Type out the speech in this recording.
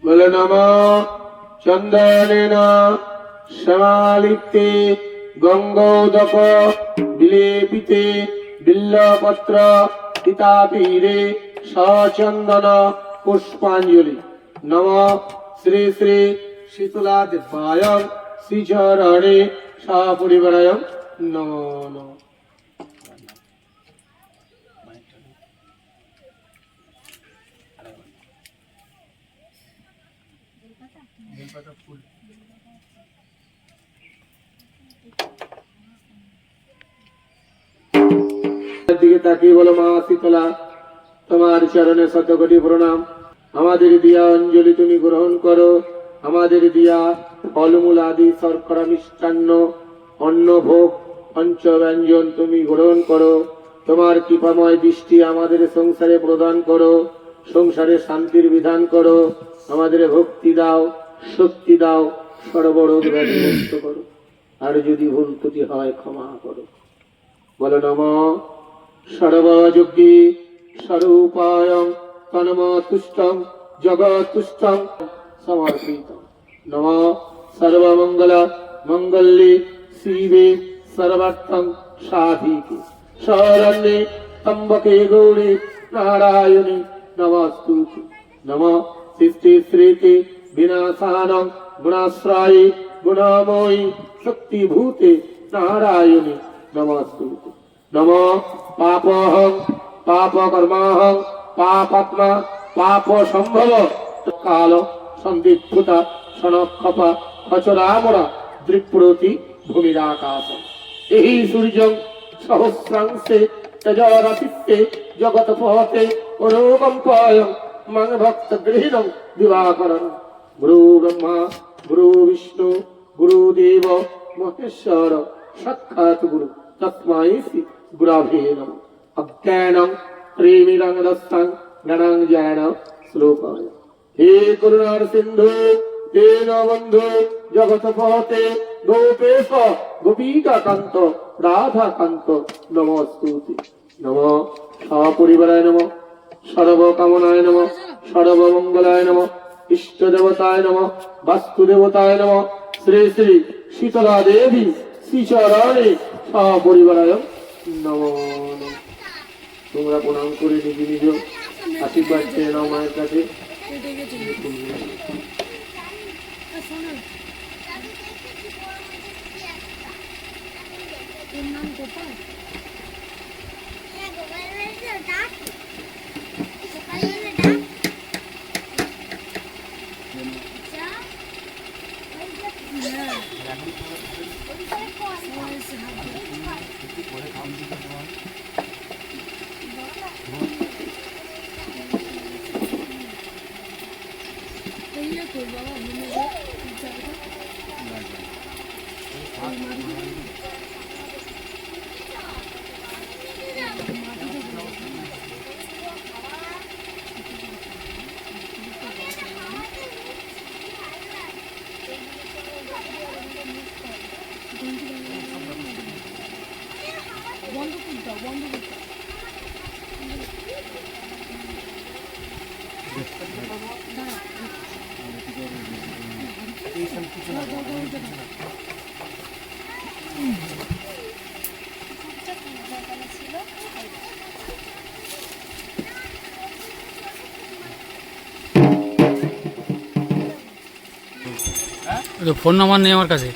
বলে নমঃ চন্দনেন সমালিপ্তে গঙ্গোদক বিলেপিতে বিল্লপত্র পিতাপীরে সচন্দন পুষ্পাঞ্জলি। নমঃ শ্রী শ্রী শীতলা দেবায় শ্রীচরণে সপরিবারায় নমো নমঃ। দিকে তাকিয়ে বলো, মা শীতলা, তোমার চরণে শতকোটি প্রণাম। আমাদের দিয়া অঞ্জলি তুমি গ্রহণ করো। আমাদের দিয়া ফলমূল আদি শর্করা মিষ্টান্ন অন্ন ভোগ পঞ্চব্যঞ্জন তুমি গ্রহণ করো। তোমার কৃপাময় দৃষ্টি আমাদের সংসারে প্রদান করো। সংসারে শান্তির বিধান করো। আমাদের ভক্তি দাও, শক্তি দাও, সর্বরোগ ব্যাধি মুক্ত করো। আর যদি ভুল ত্রুটি হয় ক্ষমা করো। বলো নমঃ সর্বযোগী স্বরূপায়ং তন্মতুষ্টং জগতুষ্টং সমর্পিতং। নমঃ সর্বমঙ্গল মঙ্গল্যে শিবে সর্বার্থং সাধিকে শরণ্যে ত্র্যম্বকে গৌরী নারায়ণী নমস্তুতে। নমঃ সৃষ্টি শ্রীতে বিনাশানং গুণাশ্রয়ে গুণময়ী শক্তিভূতে নারায়ণী নমস্তুতে। নমঃ পাপহং পাপকর্মাহং পাপাত্মা পাপ সম্ভব কাল সন্দিগ্ধতা সনক্ষপা খচরামরা দৃপ্রতি ভূমিরাকাশ। এই সূর্যং সহস্রাংশে তেজরাশিতে জগৎ পথে অনুকম্পায়ং মং ভক্ত গৃহীণং দিবাকরণ। গুরু ব্রহ্মা গুরু বিষ্ণু গুরুদেব মহেশ্বর সাক্ষাৎ গুরু তস্मै শ্রী গুরবে নমঃ। অজ্ঞানং ত্রিমিরং গণং জ্ঞান শ্লোকায়। হে করুণার সিন্ধু হে বন্ধু জগৎ পথে গোপেশ গোপিকাকান্ত রাধাকান্ত নমস্তুতে। নমঃ সপরিবারায় নমঃ সর্বকামনায় নমঃ সর্বমঙ্গলায় নমঃ ইষ্ট দেবতায় নমঃ বাস্তু দেবতায় নমঃ শ্রী শ্রী শীতলা দেবী শ্রীচরণে সপরিবারায় নমো নমঃ। তোমরা প্রণাম করে নিজ নিজ আশীর্বাদ চেয়ে নাও মায়ের কাছে। ফোন নাম্বার নেই আমার কাছে।